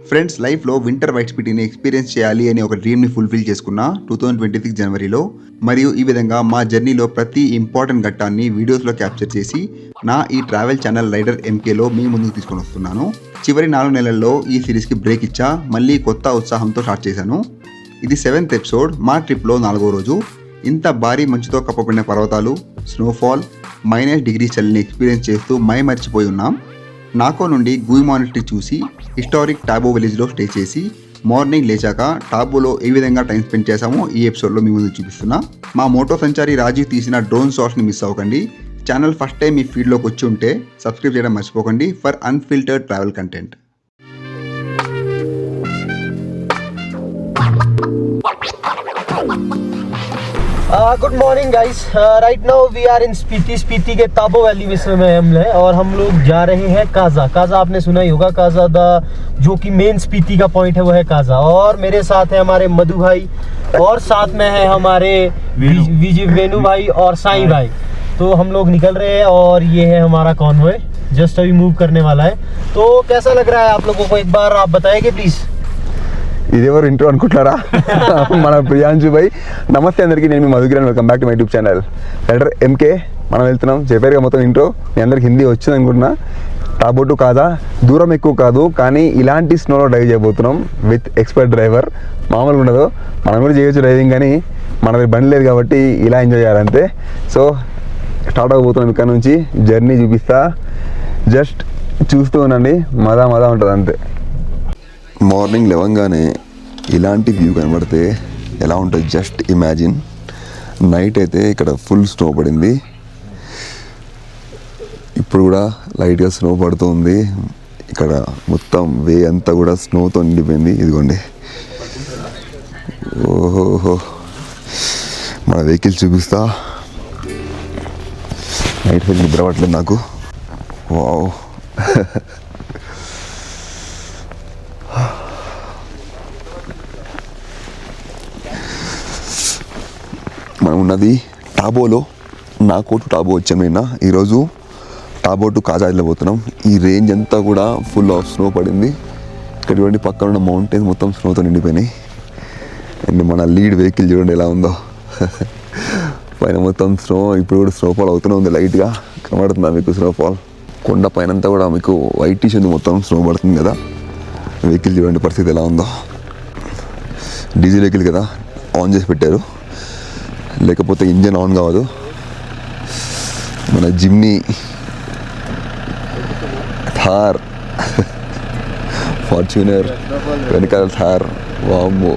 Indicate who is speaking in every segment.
Speaker 1: Friends, లైఫ్లో winter white స్పిటీని experience చేయాలి అనే ఒక డ్రీమ్ని ఫుల్ఫిల్ చేసుకున్న 2026 జనవరిలో. మరియు ఈ విధంగా మా జర్నీలో ప్రతి ఇంపార్టెంట్ ఘట్టాన్ని వీడియోస్లో క్యాప్చర్ చేసి నా ఈ ట్రావెల్ ఛానల్ రైడర్ ఎంకేలో మీ ముందుకు తీసుకొని వస్తున్నాను. చివరి 4 నెలల్లో ఈ సిరీస్కి బ్రేక్ ఇచ్చా మళ్ళీ కొత్త ఉత్సాహంతో స్టార్ట్ చేశాను. ఇది 7th ఎపిసోడ్. మా ట్రిప్లో 4వ రోజు. ఇంత భారీ మంచుతో కప్పబడిన పర్వతాలు, స్నోఫాల్, -డిగ్రీ చలిని ఎక్స్పీరియన్స్ చేస్తూ మర్చిపోయి ఉన్నాం. నాకో నుండి గుయి మానిటరీ చూసి హిస్టారిక్ టాబో విలేజ్లో స్టే చేసి మార్నింగ్ లేచాక టాబోలో ఏ విధంగా టైం స్పెండ్ చేశామో ఈ ఎపిసోడ్లో మీ ముందు చూపిస్తున్నా. మా మోటో సంచారి రాజీవ్ తీసిన డ్రోన్ షాట్స్ని మిస్ అవ్వకండి. ఛానల్ ఫస్ట్ టైం మీ ఫీడ్లోకి వచ్చి ఉంటే సబ్స్క్రైబ్ చేయడం మర్చిపోకండి for unfiltered travel content.
Speaker 2: Good morning guys. Right now we are in Spiti के ताबो वैली में हम हैं और हम लोग जा रहे हैं काजा. आपने सुना ही होगा. काजा जो कि मेन स्पीति का पॉइंट है वो है काजा. और मेरे साथ है हमारे मधु भाई और साथ में है हमारे वेणु भाई और साईं भाई. तो हम लोग निकल रहे हैं और ये है हमारा कॉन्वॉय जस्ट अभी मूव करने वाला है. तो कैसा लग रहा है आप लोगों को, एक बार आप बताएंगे प्लीज.
Speaker 3: ఇదేవరు ఇంట్రో అనుకుంటున్నారా? మన ప్రియాంశు భాయ్. నమస్తే అందరికీ, నేను మీ Madhukiran. Welcome back to my YouTube channel rider MK. మనం వెళ్తున్నాం. చెప్పారుగా మొత్తం ఇంట్రో. మీ అందరికి హిందీ వచ్చింది అనుకుంటున్నా. టాబో టు కాదా. దూరం ఎక్కువ కాదు కానీ ఇలాంటి స్నోలో డ్రైవ్ చేయబోతున్నాం విత్ ఎక్స్పర్ట్ డ్రైవర్. మామూలుగా ఉండదు. మనం కూడా చేయొచ్చు డ్రైవింగ్ కానీ మనది బండి లేదు కాబట్టి ఇలా ఎంజాయ్ చేయాలంతే. సో స్టార్ట్ అవ్వబోతున్నాం. ఇక్కడ నుంచి జర్నీ చూపిస్తా. జస్ట్ చూస్తూ ఉండండి. మజా ఉంటుంది అంతే.
Speaker 4: మార్నింగ్ లేవగానే ఇలాంటి వ్యూ కనబడితే ఎలా ఉంటుంది జస్ట్ ఇమాజిన్. నైట్ అయితే ఇక్కడ ఫుల్ స్నో పడింది. ఇప్పుడు కూడా లైట్గా స్నో పడుతుంది. ఇక్కడ మొత్తం వే అంతా కూడా స్నోతో నిండిపోయింది. ఇదిగోండి. ఓహోహో, మన వెహికల్ చూపిస్తా. నైట్ వెళ్ళి నిద్ర పట్టలేదు నాకు. వావ్. మనం ఉన్నది టాబోలో. నాకు టాబో వచ్చాను నిన్న. ఈరోజు టాబో టు కాజా వెళ్ళబోతున్నాం. ఈ రేంజ్ అంతా కూడా ఫుల్ ఆఫ్ స్నో పడింది. ఇక్కడ చూడండి, పక్కన ఉన్న మౌంటైన్స్ మొత్తం స్నోతో నిండిపోయినాయి. అండ్ మన లీడ్ వెహికల్ చూడండి ఎలా ఉందో. పైన మొత్తం స్నో. ఇప్పుడు కూడా స్నోఫాల్ అవుతూనే ఉంది. లైట్గా కనబడుతుందా మీకు స్నోఫాల్? కొండ పైన అంతా కూడా మీకు వైట్ టీష్ ఉంది. మొత్తం స్నో పడుతుంది కదా. వెహికల్ చూడండి పరిస్థితి ఎలా ఉందో. డీజిల్ వెహికల్ కదా, ఆన్ చేసి పెట్టారు, లేకపోతే ఇంజన్ ఆన్ కావదు. మన జిమ్నీ థార్, ఫార్చ్యూనర్ వెనకాల థార్. వామ్మో,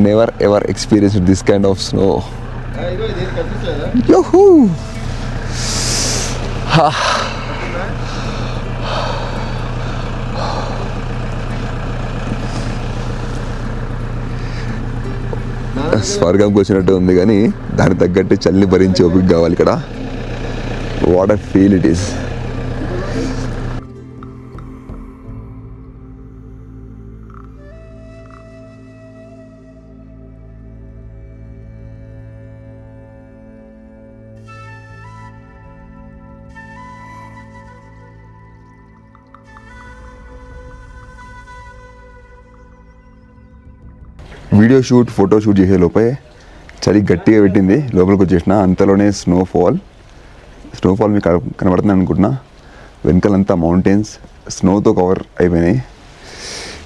Speaker 4: never ever experience this kind of snow. యూహూ. స్వర్గంకి వచ్చినట్టు ఉంది కానీ దానికి తగ్గట్టు చల్లి భరించి ఓపిక కావాలి ఇక్కడ. What I feel it is. Video shoot, photo shoot చేసే లోపే చలి గట్టిగా పెట్టింది. లోపలికి వచ్చేసిన అంతలోనే స్నోఫాల్ మీకు కనబడుతుంది అనుకుంటున్నా. వెనకాలంతా మౌంటైన్స్ స్నోతో కవర్ అయిపోయినాయి.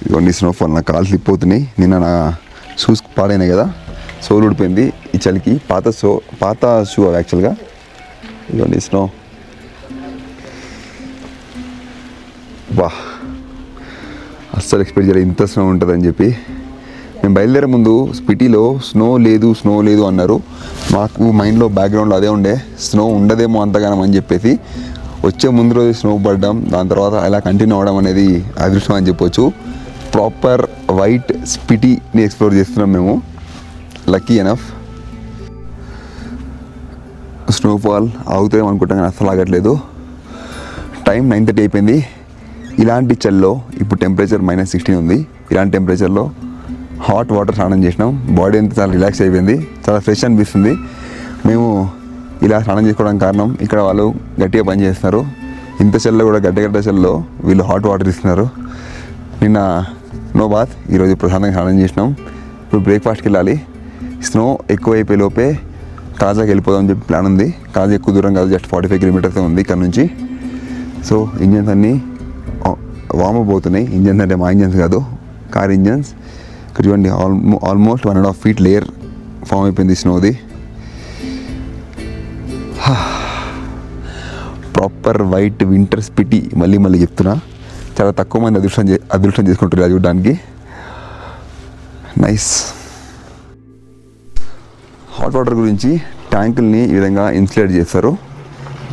Speaker 4: ఇదిగోండి స్నోఫాల్. నా కాలు స్లిప్ అవుతున్నాయి. నిన్న నా షూస్ పాడైనాయి కదా, సోల్ ఊడిపోయింది ఈ చలికి. పాత షూ అవి యాక్చువల్గా. ఇదిగోండి స్నో. వా, అస్సలు ఎక్స్పెక్ట్ చేయలేదు ఇంత స్నో ఉంటుందని చెప్పి. మేము బయలుదేరే ముందు స్పిటీలో స్నో లేదు అన్నారు. మాకు మైండ్లో బ్యాక్గ్రౌండ్లో అదే ఉండే, స్నో ఉండదేమో అంతగానం అని చెప్పేసి. వచ్చే ముందు రోజు స్నో పడడం, దాని తర్వాత అలా కంటిన్యూ అవ్వడం అనేది అదృష్టం అని చెప్పొచ్చు. ప్రాపర్ వైట్ స్పిటీని ఎక్స్ప్లోర్ చేస్తున్నాం మేము. Lucky enough. స్నోఫాల్ ఆగుతాం అనుకుంటాం కానీ అస్సలు ఆగట్లేదు. టైం 9:30 అయిపోయింది. ఇలాంటి చల్లో ఇప్పుడు టెంపరేచర్ -16 ఉంది. ఇలాంటి టెంపరేచర్లో హాట్ వాటర్ స్నానం చేసినాం. బాడీ అంతా చాలా రిలాక్స్ అయిపోయింది, చాలా ఫ్రెష్ అనిపిస్తుంది. మేము ఇలా స్నానం చేసుకోవడానికి కారణం ఇక్కడ వాళ్ళు గట్టిగా పని చేస్తున్నారు. ఇంత చల్లో కూడా గడ్డ చల్లో వీళ్ళు హాట్ వాటర్ ఇస్తున్నారు. నిన్న నో బాత్, ఈరోజు ప్రశాంతంగా స్నానం చేసినాం. ఇప్పుడు బ్రేక్ఫాస్ట్కి వెళ్ళాలి. స్నో ఎక్కువ అయిపోయే లోపే కాజాకి వెళ్ళిపోదామని చెప్పి ప్లాన్ ఉంది. కాజా ఎక్కువ దూరం కాదు, జస్ట్ 45 కిలోమీటర్స్ ఉంది ఇక్కడ నుంచి. సో ఇంజన్స్ అన్నీ వార్మప్ అవుతున్నాయి. ఇంజన్స్ అంటే మా ఇంజన్స్ కాదు, కార్ ఇంజన్స్. ఇక్కడ చూడండి ఆల్మోస్ట్ 1.5 feet లేయర్ ఫామ్ అయిపోయింది స్నోది. Proper white winter Spiti. మళ్ళీ చెప్తున్నా, చాలా తక్కువ మంది అదృష్టం చేసుకుంటారు అది చూడడానికి. నైస్. హాట్ వాటర్ గురించి ట్యాంకుల్ని ఈ విధంగా ఇన్సులేట్ చేస్తారు.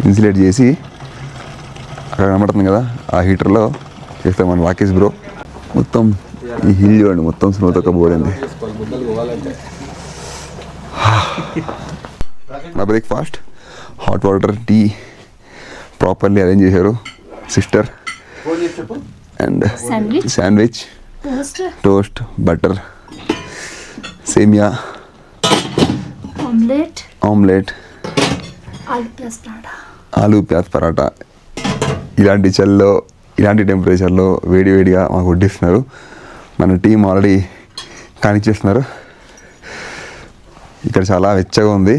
Speaker 4: ఇన్సులేట్ చేసి అక్కడ కనబడుతుంది కదా, ఆ హీటర్లో చేస్తాం మన రాకేష్ బ్రో. మొత్తం ఈ హిల్ చూడండి, మొత్తం స్నోతో కప్పబడింది. నా breakfast hot water, tea properly arrange చేశారు sister. And sandwich, toast, butter, సేమియా, ఆమ్లెట్, ఆలూ ప్యాజ్ పరాటా. ఇలాంటి చల్లో, ఇలాంటి టెంపరేచర్లో వేడిగా మాకు వడ్డిస్తున్నారు. మన టీం ఆల్రెడీ కానిచ్చేస్తున్నారు. ఇక్కడ చాలా వెచ్చగా ఉంది.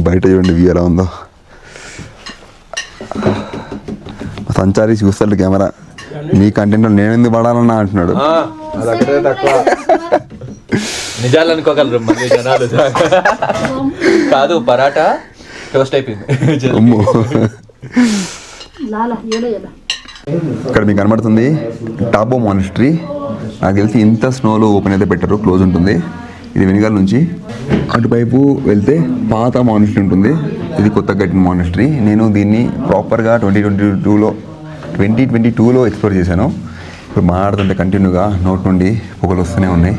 Speaker 4: బయట చూడండి వ్యూ ఎలా ఉందో. సంచారి చూస్తాడు కెమెరా, నీ కంటెంట్ నేను ఎందుకు పడాలన్నా అంటున్నాడు.
Speaker 5: నిజాలు అనుకోగలరు మళ్ళీ జనాలు. కాదు, పరాటా టోస్ట్ అయిపోయింది.
Speaker 4: ఇక్కడ మీకు కనబడుతుంది టాబో మానిస్ట్రీ. నాకు తెలిసి ఇంత స్నోలో ఓపెన్ అయితే పెట్టరు, క్లోజ్ ఉంటుంది. ఇది వెనుకాల నుంచి అటువైపు వెళ్తే పాత మానిస్ట్రీ ఉంటుంది. ఇది కొత్త కట్టిన మానిస్ట్రీ. నేను దీన్ని ప్రాపర్గా 2022లో ఎక్స్ప్లోర్ చేశాను. ఇప్పుడు మాట్లాడుతుంటే కంటిన్యూగా నోట్ నుండి పొగలు వస్తూనే ఉన్నాయి.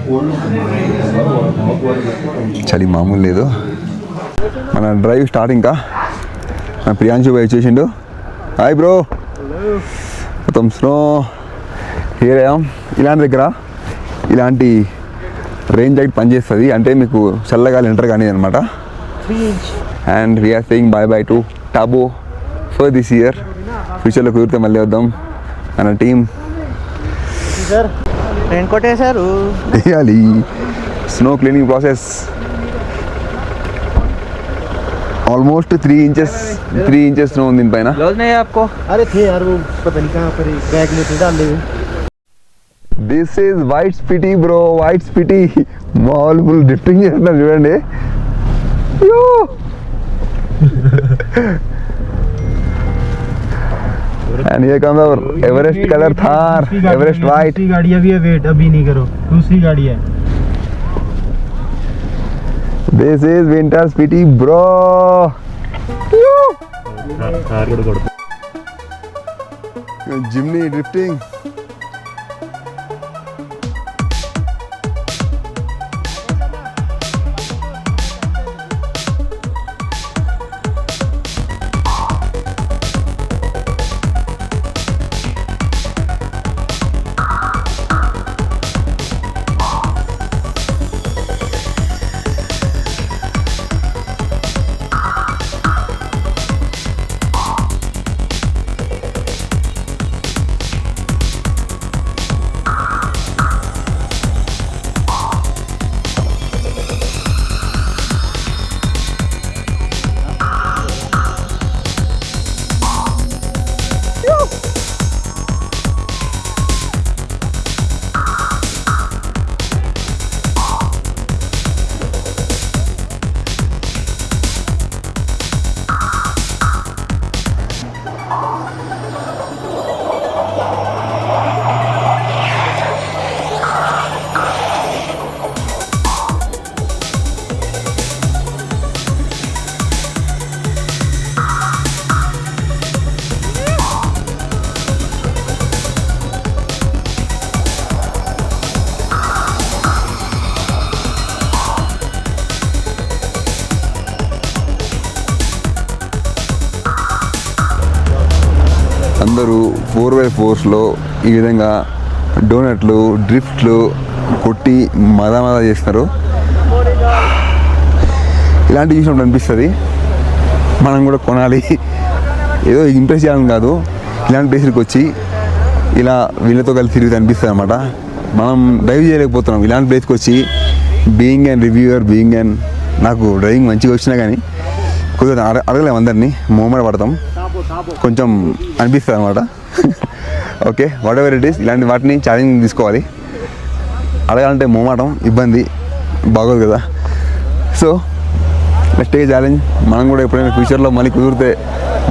Speaker 4: చలి మామూలు లేదు. మన డ్రైవ్ స్టార్ట్. ఇంకా నా ప్రియాంశు బాయ్ వచ్చేసిండు. Hi bro. మొత్తం స్నో హియర్ ఐ యామ్. ఇలాంటి దగ్గర ఇలాంటి రెయిన్ జాకెట్ పనిచేస్తుంది, అంటే మీకు చల్లగాలి ఎంటర్ కానీ అనమాట. And we are saying bye to Tabo for this year. ఫ్యూచర్లో కుదిరితే మళ్ళీ వద్దాం. మన టీం
Speaker 2: రెయిన్ కోట్ వేశారు.
Speaker 4: వేయాలి. Snow cleaning process almost 3 inches snow दिन पे ना।
Speaker 5: लॉज नहीं है आपको?
Speaker 2: अरे थे यार, वो पता नहीं कहाँ पर बैग में थे डाले हुए.
Speaker 4: This is White Spiti bro, White Spiti. Mall full drifting చేస్తున్నారు చూడండి. And here comes our Everest color Thar, Everest white.
Speaker 2: दूसरी गाड़ी अभी है, वेट अभी नहीं करो, दूसरी गाड़ी है.
Speaker 4: This is Winter Spiti bro. Jimny drifting. అందరూ 4x4లో ఈ విధంగా డోనట్లు డ్రిఫ్ట్లు కొట్టి మదా చేస్తారు. ఇలాంటివి చూసినప్పుడు అనిపిస్తుంది మనం కూడా కొనాలి, ఏదో ఇంప్రెస్ చేయాలని కాదు, ఇలాంటి ప్లేస్కి వచ్చి
Speaker 3: ఇలా వీళ్ళతో కలిసి తిరిగితే అనిపిస్తుంది అనమాట. మనం డ్రైవ్ చేయలేకపోతున్నాం ఇలాంటి ప్లేస్కి వచ్చి. Being and reviewer, being and నాకు డ్రైవింగ్ మంచిగా వచ్చినా కానీ కొద్దిగా అడగలేము అందరినీ, మూమెంట్ పడతాం, కొంచెం అనిపిస్తుంది అనమాట. Okay, what ever it is, ఇలాంటి వాటిని ఛాలెంజ్ తీసుకోవాలి. అడగాలంటే మోమాటం, ఇబ్బంది, బాగోదు కదా. So next take challenge. మనం కూడా ఎప్పుడైనా ఫ్యూచర్లో మళ్ళీ కుదిరితే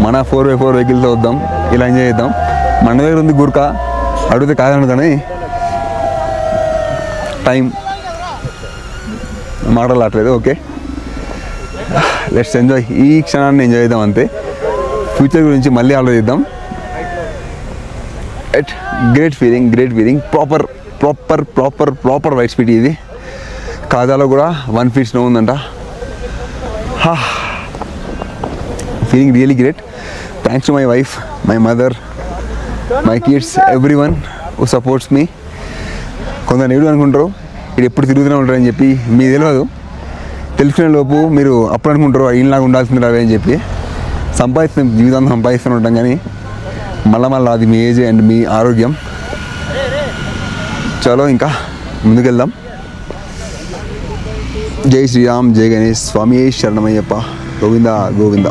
Speaker 3: మన 4x4 వెహికల్తో వద్దాం, ఇలా ఎంజాయ్ చేద్దాం. మన దగ్గర ఉంది గుర్కా, అడిగితే కాదను కానీ టైం మాట్లాడట్లేదు. Okay, let's enjoy. ఈ క్షణాన్ని ఎంజాయ్ చేద్దాం అంతే. ఫ్యూచర్ గురించి మళ్ళీ ఆలోచిద్దాం. Great feeling. Proper white speed. ఇది కాజాలో కూడా 1 feet స్నో ఉందంట. Feeling really great. Thanks to my wife, my mother, my kids, every one who supports మీ. కొందరు నెగిటివ్ అనుకుంటారు, ఇది ఎప్పుడు తిరుగుతూనే ఉంటారని చెప్పి. మీకు తెలియదు, తెలుసుకునే లోపు మీరు అప్పుడు అనుకుంటారు ఈయనలాగా ఉండాల్సింది రావే అని చెప్పి. జీవితాంతం సంపాదిస్తూనే ఉంటాం కానీ మళ్ళీ అది మీ ఏజ్ అండ్ మీ ఆరోగ్యం. చలో ఇంకా ముందుకెళ్దాం. జై శ్రీరామ్, జై గణేష్, స్వామి శరణమయ్యప్ప, గోవింద గోవింద.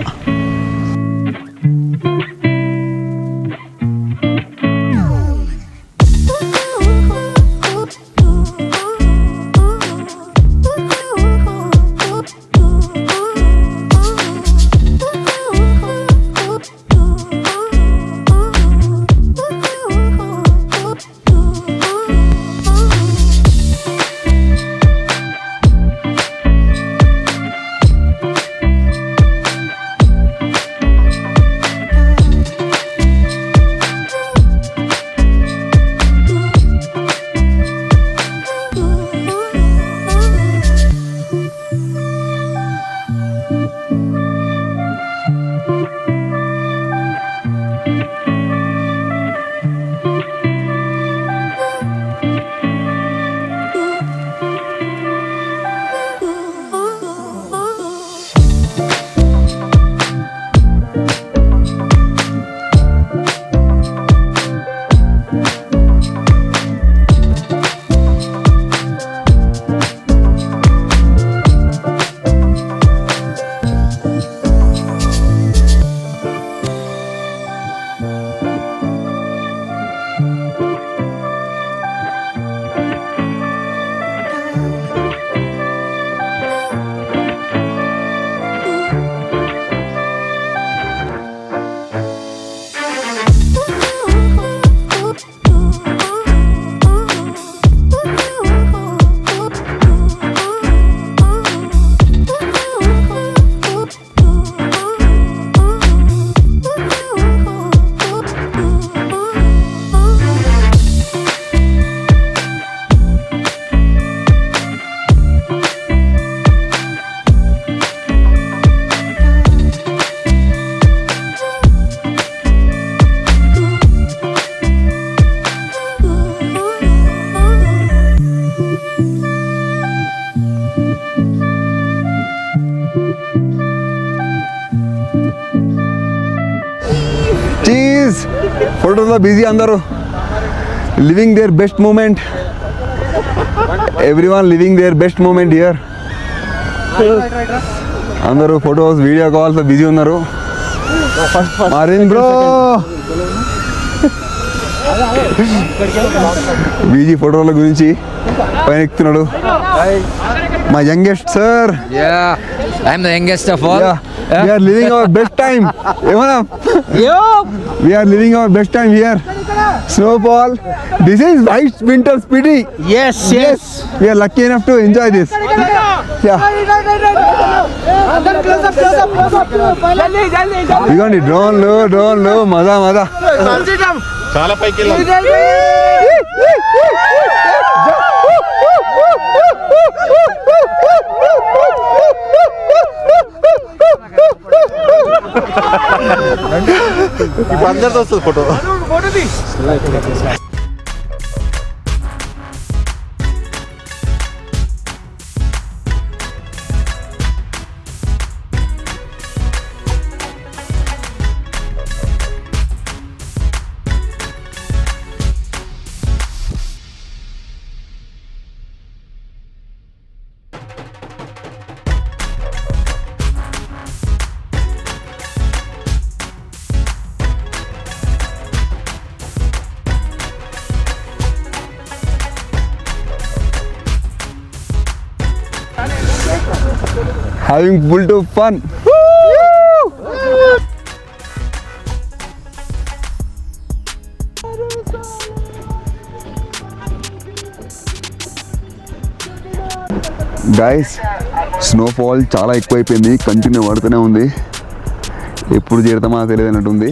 Speaker 3: ఫోటోలో బిజీ అందరూ, living their best moment. Everyone living their best moment here. అందరూ ఫొటోస్, వీడియో కాల్స్ బిజీ ఉన్నారు. మారిన్ బ్రో బీజీ ఫోటోల గురించి పైన ఎక్కుతున్నాడు. మా youngest sir.
Speaker 6: I am the youngest of all.
Speaker 3: We are living our best time. We are living our best time here. Snowfall. This is white winter speedy.
Speaker 2: Yes.
Speaker 3: We are lucky enough to enjoy this. Yeah. ఇదిగోండి డ్రోన్లు మజా.
Speaker 7: చాలా పైకి అందరితో వస్తుంది photo.
Speaker 3: Having full to fun. Guys snowfall చాలా ఎక్కువైపోయింది, continue పడుతూనే ఉంది, ఎప్పుడు చేరుతామో తెలియదు అన్నట్టుంది.